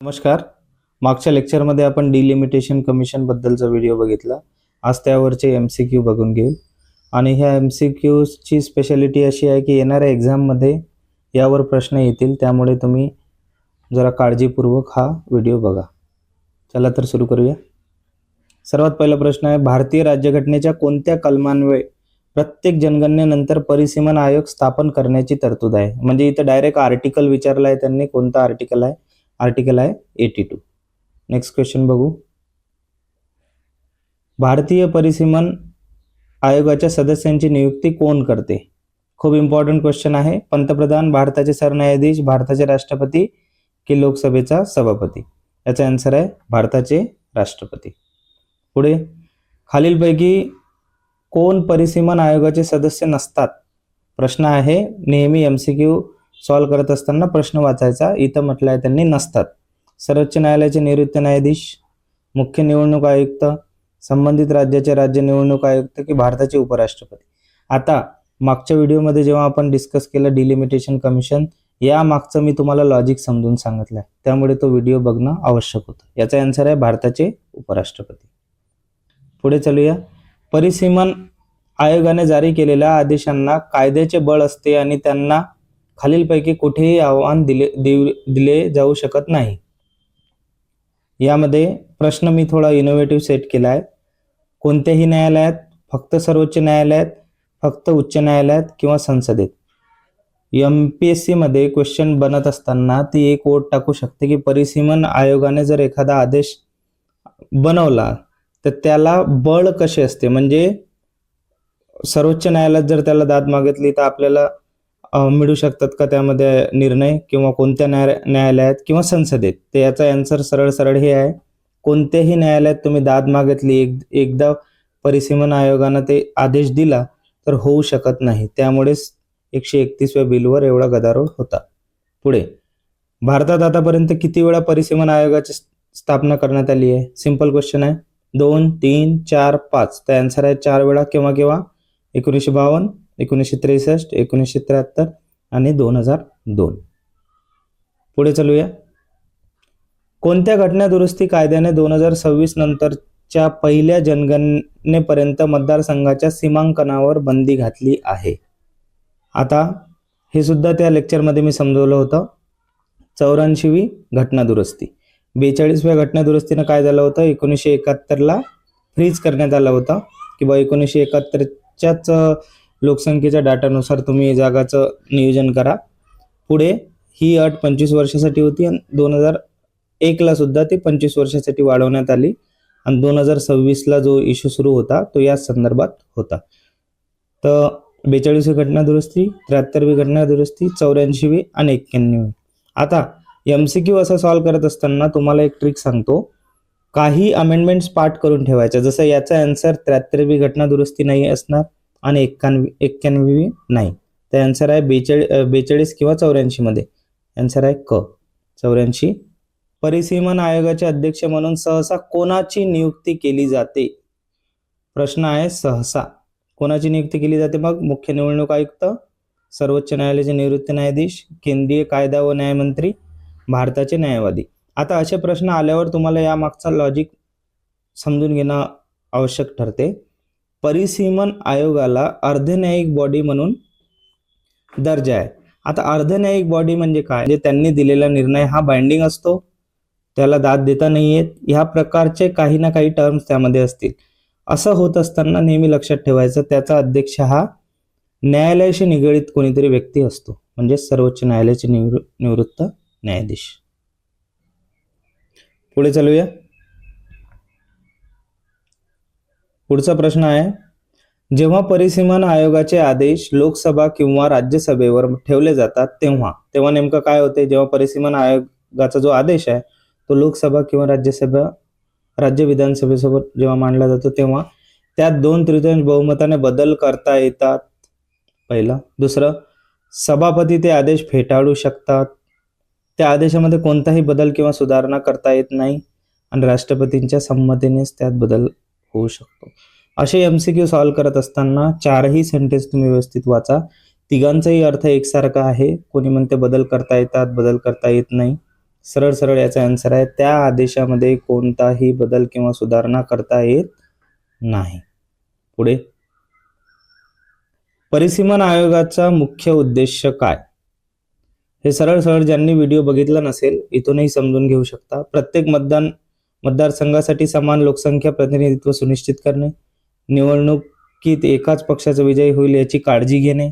नमस्कार. मागच्या लेक्चरमध्ये आपण डिलिमिटेशन कमिशन बद्दलचा व्हिडिओ बघितला. आज त्यावरचे MCQ बघून घेऊ. आणि ह्या MCQची स्पेशालिटी अशी आहे की येणाऱ्या एक्झाममध्ये यावर प्रश्न येतील, त्यामुळे तुम्ही जरा काळजीपूर्वक हा व्हिडिओ बघा. चला तर सुरू करूया. सर्वात पहिला प्रश्न आहे, भारतीय राज्यघटनेच्या कोणत्या कलमान्वये प्रत्येक जनगणनेनंतर परिसीमन आयोग स्थापन करण्याची तरतूद आहे? म्हणजे इथं डायरेक्ट आर्टिकल विचारला आहे त्यांनी. कोणता आर्टिकल आहे? आर्टिकल आहे 82. नेक्स्ट क्वेश्चन बघू. भारतीय परिसीमन आयोगाच्या सदस्यांची नियुक्ती कोण करते? खूप इम्पॉर्टंट क्वेश्चन आहे. पंतप्रधान, भारताचे सरन्यायाधीश, भारताचे राष्ट्रपती की लोकसभेचा सभापती? याचा आन्सर आहे भारताचे राष्ट्रपती. पुढे, खालीलपैकी कोण परिसीमन आयोगाचे सदस्य नसतात? प्रश्न आहे. नेहमी MCQ सॉल्व करत असताना प्रश्न वाचायचा. इथं म्हटलं आहे त्यांनी नसतात. सर्वोच्च न्यायालयाचे निवृत्त न्यायाधीश, मुख्य निवडणूक आयुक्त, संबंधित राज्याचे राज्य निवडणूक आयुक्त की भारताचे उपराष्ट्रपती? आता मागच्या व्हिडिओमध्ये जेव्हा आपण डिस्कस केलं डिलिमिटेशन कमिशन, या मागचं मी तुम्हाला लॉजिक समजून सांगितलं आहे, त्यामुळे तो व्हिडिओ बघणं आवश्यक होतं. याचा आन्सर आहे भारताचे उपराष्ट्रपती. पुढे चलूया. परिसीमन आयोगाने जारी केलेल्या आदेशांना कायद्याचे बळ असते आणि त्यांना खालीलपैकी कुठेही आव्हान दिले जाऊ शकत नाही. यामध्ये प्रश्न मी थोडा इनोव्हेटिव्ह सेट केला आहे. कोणत्याही न्यायालयात, फक्त सर्वोच्च न्यायालयात, फक्त उच्च न्यायालयात किंवा संसदेत? MPSC मध्ये क्वेश्चन बनत असताना ती एक ओळ टाकू शकते की परिसीमन आयोगाने जर एखादा आदेश बनवला तर त्याला बळ कसे असते. म्हणजे सर्वोच्च न्यायालयात जर त्याला दाद मागितली तर आपल्याला मिळू शकतात का त्यामध्ये निर्णय, किंवा कोणत्या न्यायालयात किंवा संसदेत? तर याचा आन्सर सरळ सरळ हे आहे, कोणत्याही न्यायालयात तुम्ही दाद मागितली, एकदा परिसीमन आयोगानं ते आदेश दिला तर होऊ शकत नाही. त्यामुळेच 131व्या बिलवर एवढा गदारोळ होता. पुढे, भारतात आतापर्यंत किती वेळा परिसीमन आयोगाची स्थापना करण्यात आली आहे? सिंपल क्वेश्चन आहे. 2, 3, 4, 5. तर आन्सर आहे 4 वेळा. केव्हा केव्हा? 1952, 1963, 1973 आणि 2002. पुढे चलूया. कोणत्या घटना दुरुस्ती कायद्याने 2026 नंतरच्या पहिल्या जनगणनेपर्यंत मतदारसंघाच्या सीमांकनावर बंदी घातली आहे? आता हे सुद्धा त्या लेक्चरमध्ये मी समजवलं होतं. 84वी घटना दुरुस्ती. 42व्या घटना दुरुस्तीनं काय झालं होतं? 1971ला फ्रीज करण्यात आलं होतं की बा 1971च्याच लोकसंख्येच्या डाटानुसार तुम्ही जागाचं नियोजन करा. पुढे ही अट 25 वर्षासाठी होती आणि 2001ला सुद्धा ती 25 वर्षासाठी वाढवण्यात आली आणि 2026ला जो इश्यू सुरू होता तो याच संदर्भात होता. तर 42वी घटना दुरुस्ती, 73वी घटना दुरुस्ती, 84वी आणि 91वी. आता MCQ असं सॉल्व करत असताना तुम्हाला एक ट्रिक सांगतो. काही अमेंडमेंट्स पाठ करून ठेवायच्या. जसं याचा आन्सर 73वी घटना दुरुस्ती नाही असणार आणि 91वी नाही. तर आन्सर आहे 42 किंवा 84 मध्ये. आन्सर आहे क, 84. परिसीमन आयोगाचे अध्यक्ष म्हणून सहसा कोणाची नियुक्ती केली जाते? प्रश्न आहे सहसा कोणाची नियुक्ती केली जाते? मग मुख्य निवडणूक आयुक्त, सर्वोच्च न्यायालयाचे निवृत्त न्यायाधीश, केंद्रीय कायदा व न्यायमंत्री, भारताचे न्यायवादी. आता असे प्रश्न आल्यावर तुम्हाला या मागचा लॉजिक समजून घेणं आवश्यक ठरते. परिसीमन आयोगाला अर्धन्यायिक बॉडी म्हणून दर्जा आहे. आता अर्धन्यायिक बॉडी म्हणजे काय? म्हणजे त्यांनी दिलेला निर्णय हा बाइंडिंग असतो, त्याला दाद देता नाही येत, ह्या प्रकारचे काही ना काही टर्म्स त्यामध्ये असतील. असं होत असताना नेहमी लक्षात ठेवायचं, त्याचा अध्यक्ष हा न्यायालयाशी निगडीत कोणीतरी व्यक्ती असतो, म्हणजे सर्वोच्च न्यायालयाचे निवृत्त न्यायाधीश. पुढे चलूया. पुढचा प्रश्न आहे, जेव्हा परिसीमन आयोगाचे आदेश लोकसभा किंवा राज्यसभेवर ठेवले जातात तेव्हा नेमकं काय होते? जेव्हा परिसीमन आयोगाचा जो आदेश आहे तो लोकसभा किंवा राज्य विधानसभेसोबत जेव्हा मांडला जातो तेव्हा त्यात 2/3 बहुमताने बदल करता येतात. पहिलं. दुसरं, सभापती ते आदेश फेटाळू शकतात. त्या आदेशामध्ये कोणताही बदल किंवा सुधारणा करता येत नाही आणि राष्ट्रपतींच्या संमतीनेच त्यात बदल होऊ शकतो. असे MCQ सॉल्व करत असताना चारही सेंटेन्स तुम्ही व्यवस्थित वाचा. तिघांचाही अर्थ एकसारखा आहे. कोणी म्हणते बदल करता येतात, बदल करता येत नाही. सरळ सरळ याचा आन्सर आहे त्या आदेशामध्ये कोणताही बदल किंवा सुधारणा करता येत नाही. पुढे, परिसीमन आयोगाचा मुख्य उद्देश काय? हे सरळ सरळ ज्यांनी व्हिडिओ बघितला नसेल इथूनही समजून घेऊ शकता. प्रत्येक मतदारसंघासाठी समान लोकसंख्या प्रतिनिधित्व सुनिश्चित करणे, निवडणुकीत एकाच पक्षाचा विजय होईल याची काळजी घेणे,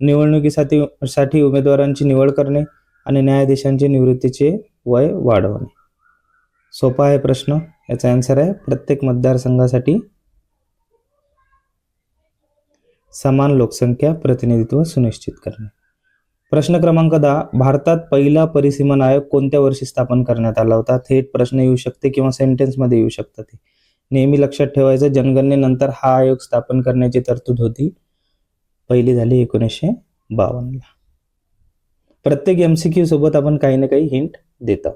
निवडणुकीसाठी उमेदवारांची निवड करणे आणि न्यायाधीशांचे निवृत्तीचे वय वाढवणे. सोपा आहे प्रश्न. याचा आन्सर आहे प्रत्येक मतदारसंघासाठी समान लोकसंख्या प्रतिनिधित्व सुनिश्चित करणे. प्रश्न क्रमांक 10, भारतात पहिला परिसीमन आयोग कोणत्या वर्षी स्थापन करण्यात आला होता? थेट प्रश्न येऊ शकते किंवा सेंटेन्समध्ये येऊ शकतात. नेहमी लक्षात ठेवायचं, जनगणनेनंतर हा आयोग स्थापन करण्याची तरतूद होती. पहिली झाली 1952 ला. प्रत्येक MCQ सोबत आपण काही ना काही हिंट देतो.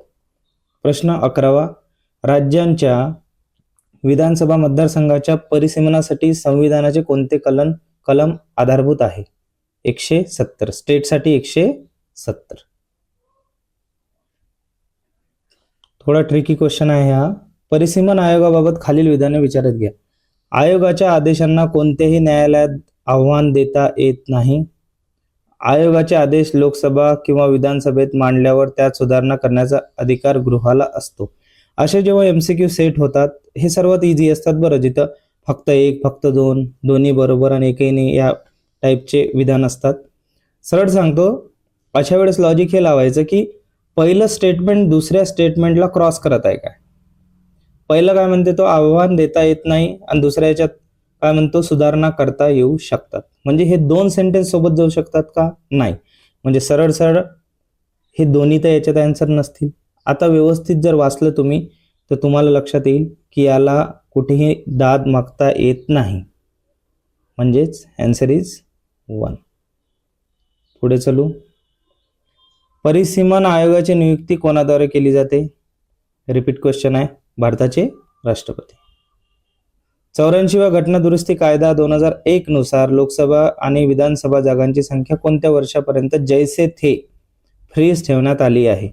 प्रश्न 11, राज्यांच्या विधानसभा मतदारसंघाच्या परिसीमनासाठी संविधानाचे कोणते कलम आधारभूत आहे? 170. स्टेटसाठी 170. थोडा ट्रिकी क्वेश्चन आहे हा. परिसीमन आयोगाबाबत खालील विधाने विचारात घ्या. आयोगाच्या आदेशांना कोणत्याही न्यायालयात आव्हान देता येत नाही. आयोगाचे आदेश लोकसभा किंवा विधानसभेत मांडल्यावर त्यात सुधारणा करण्याचा अधिकार गृहाला असतो. असे जेव्हा MCQ सेट होतात हे सर्वात इझी असतात बरं, जिथं फक्त एक, फक्त दोन, दोन्ही बरोबर आणि एकही नाही या टाईपचे विधान असतात. सरळ सांगतो, अशा वेळेस लॉजिक हे लावायचं की पहिलं स्टेटमेंट दुसऱ्या स्टेटमेंटला क्रॉस करत आहे काय. पहिलं काय म्हणते तो आव्हान देता येत नाही आणि दुसऱ्या याच्यात काय म्हणतो सुधारणा करता येऊ शकतात. म्हणजे हे दोन सेंटेन्स सोबत जाऊ शकतात का? नाही. म्हणजे सरळ सरळ हे दोन्ही तर याच्यात आन्सर नसतील. आता व्यवस्थित जर वाचलं तुम्ही तर तुम्हाला लक्षात येईल की याला कुठेही दाद मागता येत नाही. म्हणजेच आन्सर इज 1. पुढे चलू. परिसीमन आयोगाची नियुक्ती कोणाद्वारे केली जाते? रिपीट क्वेश्चन आहे. भारताचे राष्ट्रपती. 84वा घटना दुरुस्ती कायदा 2001 नुसार लोकसभा आणि विधानसभा जागांची संख्या कोणत्या वर्षापर्यंत जैसे थे फ्रीज ठेवण्यात आली आहे?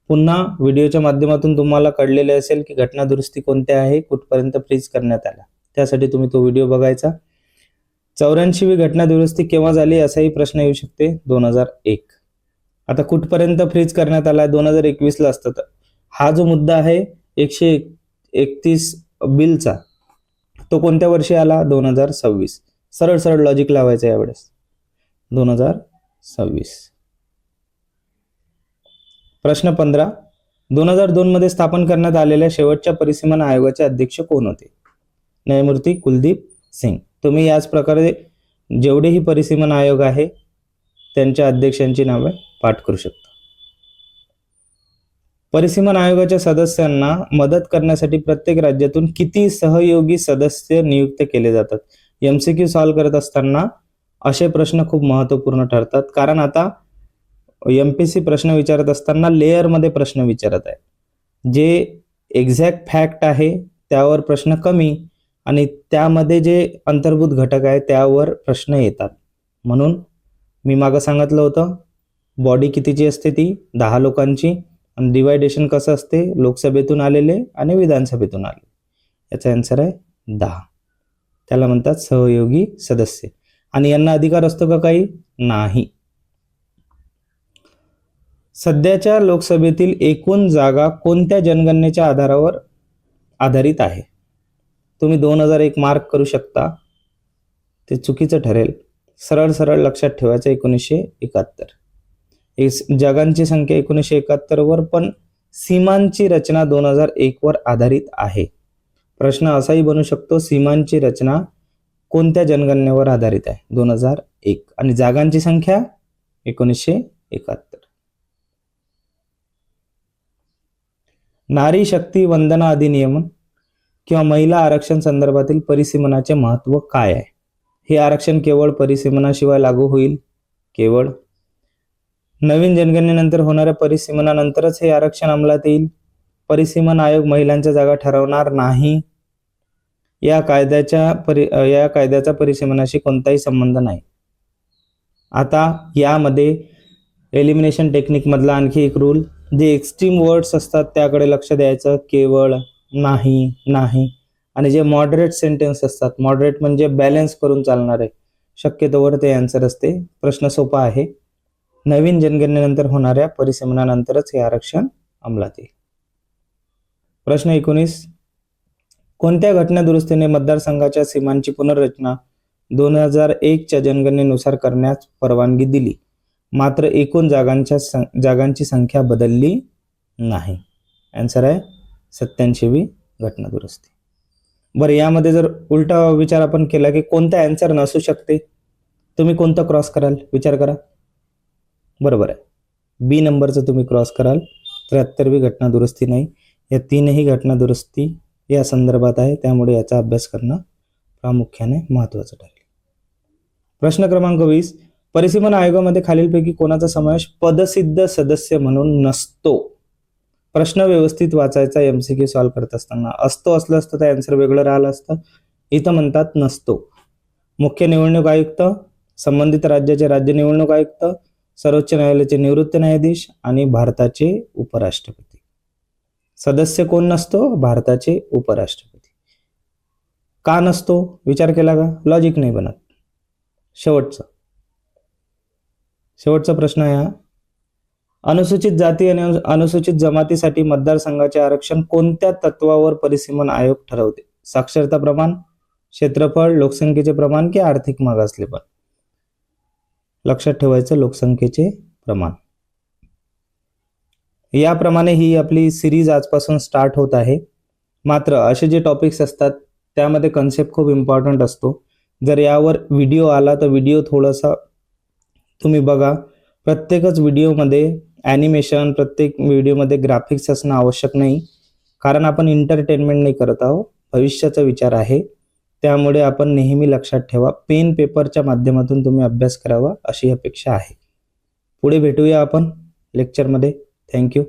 पुन्हा व्हिडिओच्या माध्यमातून तुम्हाला कळलेले असेल की घटना दुरुस्ती कोणत्या आहे, कुठपर्यंत फ्रीज करण्यात आला. त्यासाठी तुम्ही तो व्हिडिओ बघायचा. 84वी घटना दुरुस्ती केव्हा झाली असाही प्रश्न येऊ शकते. 2001. आता कुठपर्यंत फ्रीज करण्यात आला? 2021 ला असतं. हा जो मुद्दा आहे 131 बिलचा तो कोणत्या वर्षी आला? 2026. सरळ सरळ लॉजिक लावायचं यावेळेस. 2026. प्रश्न 15, 2002 मध्ये स्थापन करण्यात आलेल्या शेवटच्या परिसीमन आयोगाचे अध्यक्ष कोण होते? न्यायमूर्ती कुलदीप सिंग. तुम्ही याच प्रकारे जेवढेही परिसीमन आयोग आहे त्यांच्या अध्यक्षांची नावे पाठ करू शकता. परिसीमन आयोगाच्या सदस्यांना मदत करण्यासाठी प्रत्येक राज्यातून किती सहयोगी सदस्य नियुक्त केले जातात? MCQ सॉल्व्ह करत असताना असे प्रश्न खूप महत्त्वपूर्ण ठरतात. कारण आता MPSC प्रश्न विचारत असताना लेअरमध्ये प्रश्न विचारत आहे. जे एक्झॅक्ट फॅक्ट आहे त्यावर प्रश्न कमी आणि त्यामध्ये जे अंतर्भूत घटक आहे त्यावर प्रश्न येतात. म्हणून मी मागं सांगितलं होतं बॉडी कितीची असते ती 10 लोकांची आणि डिवायडेशन कसं असते लोकसभेतून आलेले आणि विधानसभेतून आले. याचा आन्सर आहे 10. त्याला म्हणतात सहयोगी सदस्य. आणि यांना अधिकार असतो का काही? नाही. सध्याच्या लोकसभेतील एकूण जागा कोणत्या जनगणनेच्या आधारावर आधारित आहे? तुम्ही 2001 मार्क करू शकता, ते चुकीचं ठरेल. सरळ सरळ लक्षात ठेवायचं 1971. जागांची संख्या 1971 वर, पण सीमांची रचना 2001 वर आधारित आहे. प्रश्न असाही बनू शकतो सीमांची रचना कोणत्या जनगणनेवर आधारित आहे? 2001. आणि जागांची संख्या 1971. नारी शक्ती वंदना अधिनियम किंवा महिला आरक्षण संदर्भातील परिसीमनाचे महत्त्व काय आहे? हे आरक्षण केवळ परिसीमनाशिवाय लागू होईल. केवळ नवीन जनगणनेनंतर होणाऱ्या परिसीमनानंतरच हे आरक्षण अंमलात येईल. परिसीमन आयोग महिलांच्या जागा ठरवणार नाही. या कायद्याचा परिसीमनाशी कोणताही संबंध नाही. आता यामध्ये एलिमिनेशन टेक्निक मधला आणखी एक रूल जे एक्स्ट्रीम वर्ड्स असतात त्याकडे लक्ष द्यायचं, केवळ, नाही, नाही. आणि जे मॉडरेट सेंटेन्स असतात, मॉडरेट म्हणजे बॅलन्स करून चालणारे, शक्यतोवर ते आन्सर असते. प्रश्न सोपा आहे. नवीन जनगणनेनंतर होणाऱ्या परिसीमनानंतरच हे आरक्षण अंमलात येईल. प्रश्न 19. कोणत्या घटना दुरुस्तीने मतदारसंघाच्या सीमांची पुनर्रचना 2001च्या जनगणनेनुसार करण्यास परवानगी दिली, मात्र एकूण जागांची संख्या बदलली नाही? आन्सर आहे 87वी घटना दुरुस्ती. बरं, यामध्ये जर उलटा विचार आपण केला की कोणता आन्सर नसू शकते, तुम्ही कोणतं क्रॉस कराल? विचार करा. बरोबर आहे, बी नंबरचं तुम्ही क्रॉस कराल. 73वी घटना दुरुस्ती नाही. या तीनही घटना दुरुस्ती या संदर्भात आहे, त्यामुळे याचा अभ्यास करणं प्रामुख्याने महत्त्वाचं ठरेल. प्रश्न क्रमांक 20. परिसीमन आयोगामध्ये खालीलपैकी कोणाचा समावेश पदसिद्ध सदस्य म्हणून नसतो? प्रश्न व्यवस्थित वाचायचा MCQ सॉल्व्ह करत असताना. असतो असलं असतं तर आन्सर वेगळं राहिलं असतं. इथं म्हणतात नसतो. मुख्य निवडणूक आयुक्त, संबंधित राज्याचे राज्य निवडणूक आयुक्त, सर्वोच्च न्यायालयाचे निवृत्त न्यायाधीश आणि भारताचे उपराष्ट्रपती. सदस्य कोण नसतो? भारताचे उपराष्ट्रपती. का नसतो? विचार केला का? लॉजिक नाही बनत. शेवटचा प्रश्न आहे. अनुसूचित जाती आणि अनुसूचित जमातीसाठी मतदारसंघाचे आरक्षण कोणत्या तत्वावर परिसीमन आयोग ठरवते? साक्षरता प्रमाण, क्षेत्रफळ, लोकसंख्येचे प्रमाण की आर्थिक मागासलेपण? लक्षात ठेवायचं, लोकसंख्येचे प्रमाण. याप्रमाणे ही आपली सिरीज आजपासून स्टार्ट होत आहे. मात्र असे जे टॉपिक्स असतात त्यामध्ये कन्सेप्ट खूप इम्पॉर्टंट असतो. जर यावर व्हिडिओ आला तर व्हिडिओ थोडासा तुम्ही बघा. प्रत्येकच व्हिडिओमध्ये ॲनिमेशन, प्रत्येक व्हिडिओमध्ये ग्राफिक्स असणं आवश्यक नाही, कारण आपण एंटरटेनमेंट नाही करत आहोत, भविष्याचा विचार आहे. त्यामुळे आपण नेहमी लक्षात ठेवा, पेन पेपरच्या माध्यमातून तुम्ही अभ्यास करावा अशी अपेक्षा आहे. पुढे भेटूया आपण लेक्चरमध्ये. थँक्यू.